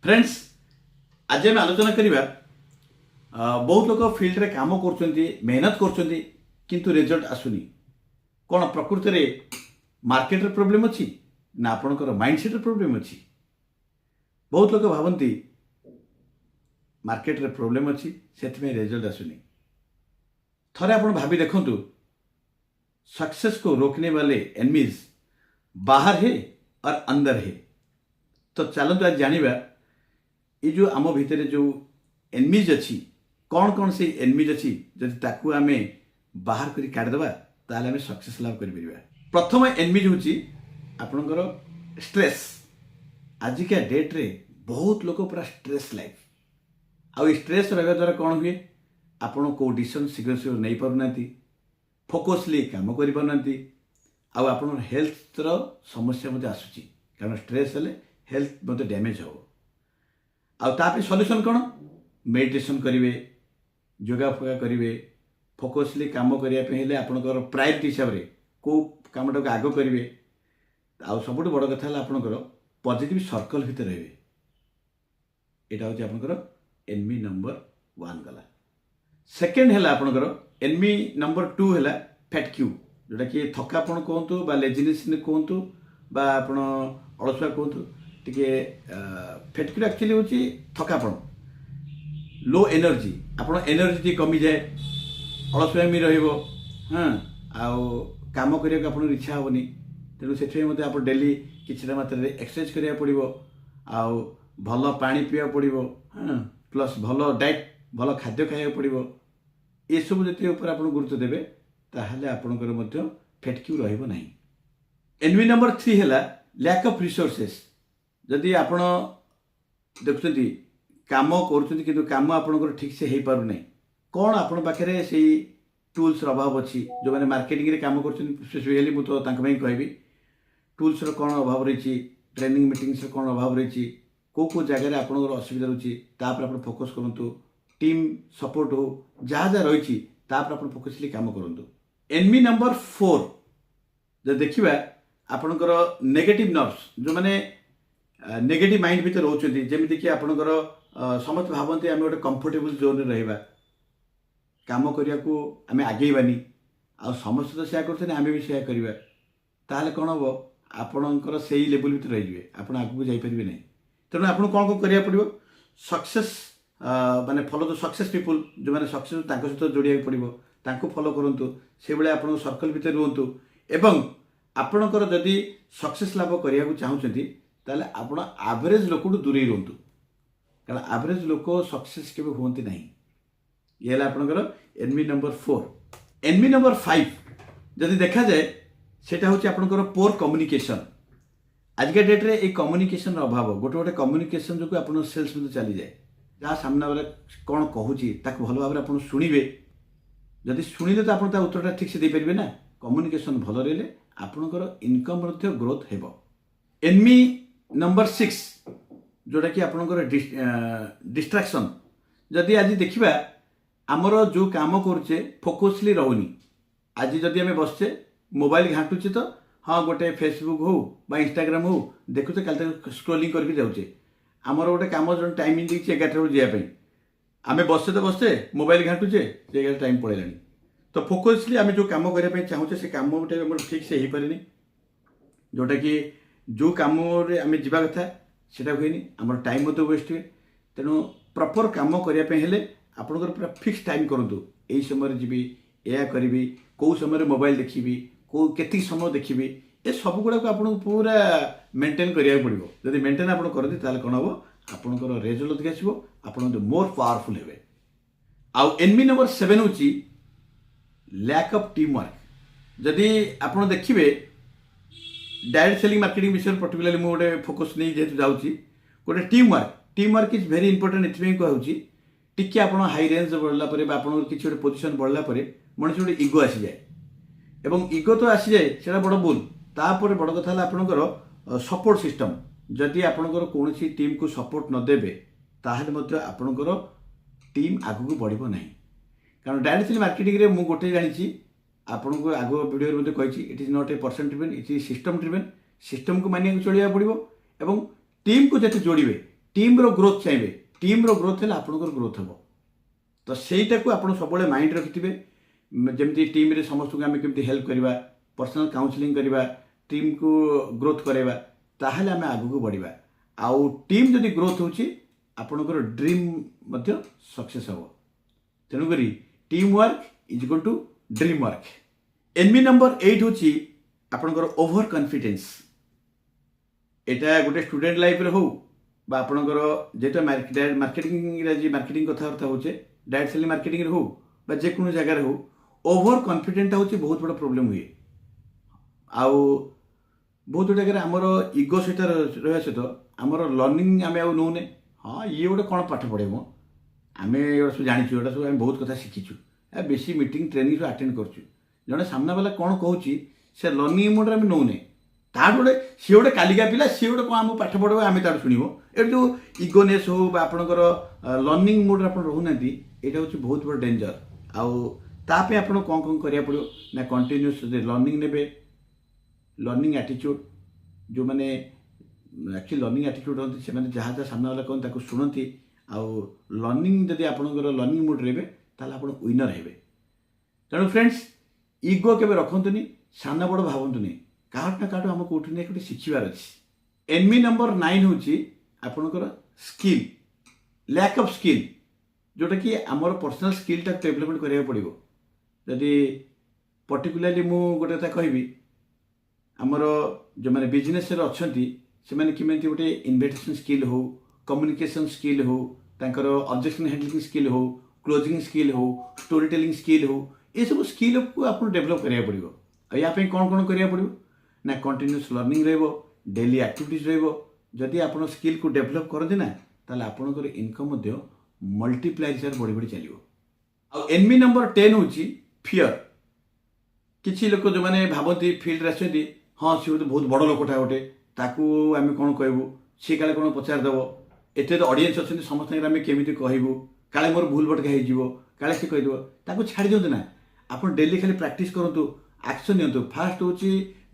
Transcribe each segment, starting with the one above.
Friends आज आम आलोचना करवा बहुत लोग फील्ड रे काम कर मेहनत कर रिजल्ट आसुनी कौन प्रकृति में मार्केट रे प्रॉब्लम अच्छी ना आपणकर माइंडसेट रे प्रॉब्लम अच्छी। बहुत लोग भावती मार्केट रे प्रॉब्लम अच्छी से रिजल्ट आसुनी। थरे आप भाभी देखु सक्सेस को रोकने वाले एनिमीज बाहर है और अंदर है। तो चलते आज जानिबा ये जो आम भितर जो एनिमीज अच्छी कौन कौन से एनिमीज अच्छी जदि ताकू आमे बाहर करी काढिदेबा ताले आमे सक्सेस लाभ करि परिबा। प्रथम एनिमीज होची आपनकर स्ट्रेस। आजिका डेट रे बहुत लोग पूरा स्ट्रेस लाइफ आ स्ट्रेस रहबा द्वारा कौन हुए आपण को डिसीजन शीघ्र नहीं पारुनांती फोकसली काम करि पारुनांती आ आपण हेल्थ रो समस्या मते आसुची कारण स्ट्रेस हेले हेल्थ मते डैमेज हो। आउे सल्यूशन कौन मेडिटेशन करेंगे योगा फोगा करेंगे फोकसली काम करने आपंकर प्रायोरिटी हिसाब से कौ कमटा को आग करेंगे। आ सब बड़ कथा आपंकर पॉजिटिव सर्कल भितर रहे। यहाँ हूँ आपंकर एनिमी नंबर 1 गला। सेकेंड है आपंकर एनिमी नंबर 2 है फैट क्यू जोटा कि थकापण कहतु बा लेजिनेस कहतु बा आप अलसुआ कहतु टिके फैटक्यू एक्चुअली हूँ थकापण लो एनर्जी आप एनर्जी कमी जाए अलसुआमी हाँ आउ काम करने को इच्छा हेनी तेणु से आप डेली किसी मात्रा एक्सरसाइज करा पड़ो आउ भल पानी पीवा पड़ो हाँ प्लस भल डाइट भल खाद्य खाया पड़ो ये सब जो ऊपर आप गुरुत्व देवे ताहले आपंकर फैटक्यू रहिबो नहीं। एनिमी नंबर 3 है लैक ऑफ रिसोर्सेस। जदि आपण देखुं काम कर काम आपंकर ठीक से हो पार ना कौन आपण पाखे से टूल्स अभाव अच्छी जो मैंने मार्केटिंग रे काम कर स्पेशली मुझे कहबी टूल्स कौन अभाव रही ट्रेनिंग मीटिंग्स कौन अभाव रही कौ जगह आपंकर असुविधा रही आप फोकस करूँ टीम सपोर्ट हो जहाँ जहाँ रही आप फोकसली काम करूँ। एनिमी नंबर 4 जब देखा आपंकर नेगेटिव नर्व्स जो मैंने नेगेटिव माइंड भितर रोचंती जमीती कि आपंकर समस्त भावती आम गोटे कंफर्टेबल जोन रहा काम करने को आम आगेबानी आ समस्त तो सेया करते आम भी सेया करवा ताहले कौन हम आपणकर से लेवल भितर रही आप आगू जापारे ना। तेणु आपको कौन कौन करा पड़ो सक्सेस माने फॉलो द सक्सेस पीपुल जो मैंने सक्सेस सहित जोड़िया पड़ो फॉलो करूँ से भाई आप सर्कल भितर रुहतु एवं आपणकर जदि सक्सेस लाभ करने को चाहूँगी ताले आपण एवरेज लोक दूरे रुहतु कारण एवरेज लोक सक्सेस के होती ना। ये आपंकर एनिमी नंबर 4। एनिमी नंबर 5 जदि देखा जाए सेटा हूँ आपंकर पोर कम्युनिकेशन। आजिका डेट रे एक कम्युनिकेशन अभाव गोटे गोटे कम्युनिकेशन जो आप सेल्स में चली जाए जहाँ सामना वाले कौन कहूँ भल भाव आप शुणे जदि शुणिले तो आप उत्तर ठीक से दे पारे ना। कम्युनिकेशन भल रही आपंकर इनकम ग्रोथ हेब। एनिमी नंबर 6 जोटा कि आपंकर डिस्ट्राक्शन जदि आज देखा आमर जो काम करुचे फोकसली रोनी आज जदि आम बसचे मोबाइल घाटुचे तो हाँ गोटे फेसबुक हो बा इंस्टाग्राम हो देखुचे कल स्क्रोलिंग करके जाऊे आमर गोटे कम जो टाइमिंग देखिए 11 बजे जावाई आम बसते तो बसते मोबाइल घाटुचे से टाइम पड़ेगा। तो फोकसली आम जो कम करने चाहूचे से कम गोटे ठीक से हो पारे जोटा कि जो कम आम जावा कथा से हुए आम टाइम मत वेस्ट हुए। तेणु प्रॉपर काम करने आपंकर पूरा फिक्स टाइम करूँ यही समय जी या करी कौ समय मोबाइल देखी कौ के समय देखी ये सब गुड़ाक आप पूरा मेंटेन करा पड़ो। जब मेंटेन आप करते कौन हम आपंकर रेजल्ट अधिक आसो आप मोर पावरफुल हे। आउ एनिमी नंबर 7 हूँ लैक ऑफ टीम वर्क। जदि आप देखिए डायरेक्ट सेलिंग मार्केटिंग विषय पर्टिकुलरली मुझे फोकस नहीं जेहतु जाऊँगी गोटे team work is very important. ये कहूँ टिके आप हाई रेंज बढ़ला आप किसी गोटे पोजिशन बढ़ला मनुष्य गोटे इगो आसी जाए एवं इगो तो आसी जाए से बड़ भूल। तापर बड़ कथा आपंकर सपोर्ट सिस्टम जदि आपंकर कौन टीम को सपोर्ट नदेवे ताहले आपंकर टीम आगू बढ़ो ना। कारण डायरेक्ट सेलिंग मार्केटिंग रे मु गोटे जानी आपन को आग वीडियो कही it is not a person driven it is system driven. System को मानिया चलिया पड़ो एवं टीम को जिते जोड़े टीम रो ग्रोथ चाहिए टीम रो ग्रोथ है आपंकर ग्रोथ हम तो सहीटा को आप सब माइंड रखिथे जमी टीम रे समस्त को आम केमती हेल्प करवा पर्सनल काउंसलिंग करवा टीम को ग्रोथ करवा ताहले आम आगू बढ़िया आउ टीम जदि ग्रोथ होची आपणकर ड्रीम सक्सेस हम तेणुक team work is equal to dream work enemy number 8 हूँ आपणकर ओभर कॉन्फिडेंस एटा गोटे स्टूडेंट लाइफ रे हो बा आपणकर जेटा मार्केटिंग कथबार्ता होचे डायरेक्ट सेलिंग मार्केटिंग हो बा जेकोन जगह हो ओभर कॉन्फिडेंट होची बहुत बड़ा प्रॉब्लम हुए आउ बहुत गुड जगह आमर इगो सहित रहा सहित आमर लर्निंग आम नौने हाँ ये गोटे कौन पाठ पढ़े मो आम सब जाचु एटा सब बहुत कथा शिखीचु बेसी मीटिंग ट्रेनिंग सब आटेंड करछु जड़े सामना वाला कौन कहूँ से लर्निंग मोड आम नौने तार गोटे सी गोटे कालिका पिला सी गोटे कौन आम पाठ पढ़ो आम तार शुणव ये जो इगोनेस हो आपणकर लर्निंग मोड आप रोना यहाँ हूँ बहुत बड़ा डेंजर आउ ताप आप कौन करा पड़ो ना कंटिन्यूस लर्निंग ने लर्निंग एटीट्यूड जो मैंने एक्चुअली लर्निंग एटीट्यूड होती से जहाँ जहाँ सामना वाला कहते शुणती आउ लर्निंग जदि आपंकर लर्निंग मोड रे ताल आप विनर हे तेणु फ्रेंड्स इगो के रखुनि सान बड़ भावतुनि काठ ना काठ आम कौटि ना कौटि शिखार अच्छी एनमी नंबर 9 हूँ आपणकर स्किल लैक ऑफ स्किल जोटा कि आमर पर्सनल स्किल टा डेवलपमेंट करा पड़ो जदि पर्टिकुलाली मु गोटे कथा कहबी आमर जो मैंने बिजनेस अच्छा से मैंने किमें गोटे इन्वेस्टिगेशन स्किल हो कम्युनिकेशन स्किल हो तांकर ऑब्जेक्शन हैंडलिंग स्किल हो क्लोजिंग स्किल हो स्टोरी टेलिंग स्किल हो ये सब स्किल को आप डेवलप करा पड़ो या कौन कौन करा पड़ो ना कंटिन्यूस लर्निंग डेली एक्टिविटीज रदि आप स्किल को डेवलप करते ना ताल आपंकर इनकम मल्टीप्लाई हिसाब बढ़ी बढ़ी चलो एनमी नंबर 10 हूँ फियर किसी लोक जो मैंने भावती फिल्ड आसती हाँ सी गोटे बहुत बड़ लोकटा गोटे ताकू आम कौन कहूँ सी काले कौन पचारदेव एत ऑडियंस अच्छा समस्त आम केमी कहूँ काले मोर भूल भटका हो काले सी कहीदेव ताकू छाड़ दिंतु ना आप डेली खाली प्रैक्टिस करूँ एक्शन नियंतु फास्ट हूँ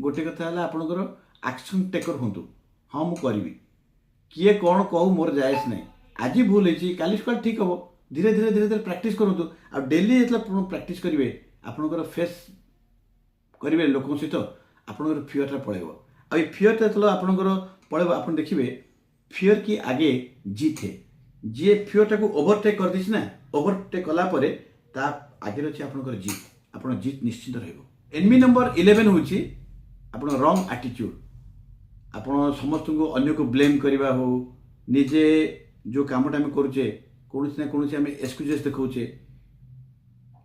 गोटे कथा आपणकर एक्शन टेकर हूँ हाँ मुझे किए कौन कहू मोर जायस ना आज भूल होती काली सकाल ठीक हम धीरे धीरे धीरे धीरे प्रैक्टिस करूँ आ डेली जो प्रैक्टिस करेंगे आपणकर फेस करेंगे लोक सहित आपंकर फियरटा पड़ेगा आ फियरटा जो आपंकर पड़ेगा आप देखिए फियर की आगे जीत है जी फियरटा को ओवरटेक कर दी ना ओवरटेक कलापर ता आगे अच्छे आपंकर जीत आप जीत निश्चित रही नंबर 11 हूँ आप रंग एटीट्यूड आप समस्त को अन्य को ब्लेम करवा हो निजे जो कामटा आम करुचे कौन ना कौन आम एक्सक्यूजेस देखौचे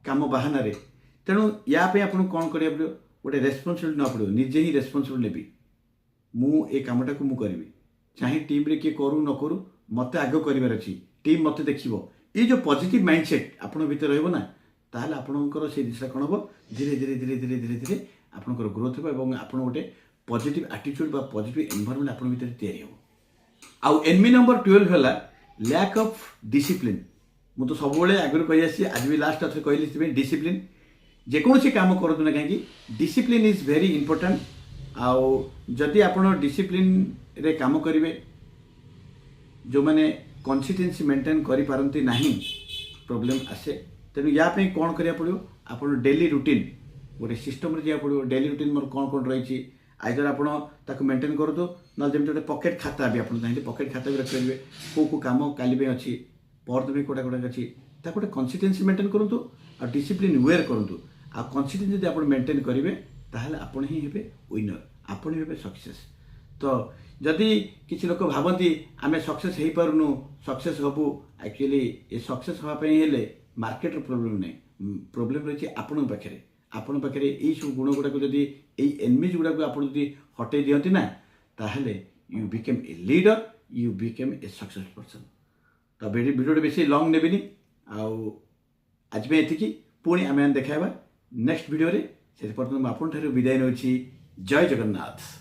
काम बाहाना तेणु या कौन करा पड़ो गोटे रेस्पॉन्सिबिलिटी ना पड़ो निजे ही रेस्पॉन्सिबिलिटी नेबी मु ए कामटा को करी चाहे टीम रे किए करू न करू मत आग कर टीम मत देखो ये जो पॉजिटिव माइंडसेट आपण भीतर रहिबो ना ताहले आपणकर से दिशा कौन हम धीरे धीरे धीरे धीरे धीरे धीरे आपणकर ग्रोथ हो आप गोटे पॉजिटिव एटीट्यूड बा पॉजिटिव एनवायरनमेंट आपण भीतर तैयारी हो आउ एनमी नंबर 12 है लैक ऑफ डिसिप्लिन मु तो सब आगुरी कही आसी आज भी लास्ट अच्छे कहली डिसिप्लिन जेकोसी काम करूँ ना कहीं डिसिप्लिन इज वेरी इंपोर्टेंट आउ जदि आप डिसिप्लिन रे काम करेंगे जो मैंने कंसिस्टेंसी मेंटेन करि पारंती नहीं प्रॉब्लम आसे तेणु या कौन करा पड़ो आप डेली रूटीन गोटे सिस्टम जा पड़ो डेली रूटीन मोर कौन कौन रही आइदर आप मेंटेन करूँ ना जमी गोटे पकेट खाता भी आप चाहिए पकेट खाता भी रखिपारे कौ कम काली अच्छी परदिन कौटा कौटा अच्छी गोटे कंसिस्टेंसी मेंटेन करूँ आ डिसिप्लिन वेयर करूँ आ कंसिस्टेंसी जब आप मेंटेन करेंगे ताहले आपण ही हेबे विनर आपण हेबे सक्सेस तो जदि किसी लोक भावती आम सक्सेस हो पारुनु सक्सेस हबु एक्चुअली ये सक्सेस होगापी हेले मार्केट प्रोब्लेम नहीं प्रोब्लेम रही आपण पाखे आपण पाखे यही सब गुण गुड़ाक जदि एनमीज गुड़ाक आप हटे दिखती ना ताहले you became a leader you became a success person तो वीडियो बेसी लंग नेबिनी आज ये पुणी आम देखा नेक्स्ट वीडियो से पर्यटन विदाय नौछि जय जगन्नाथ।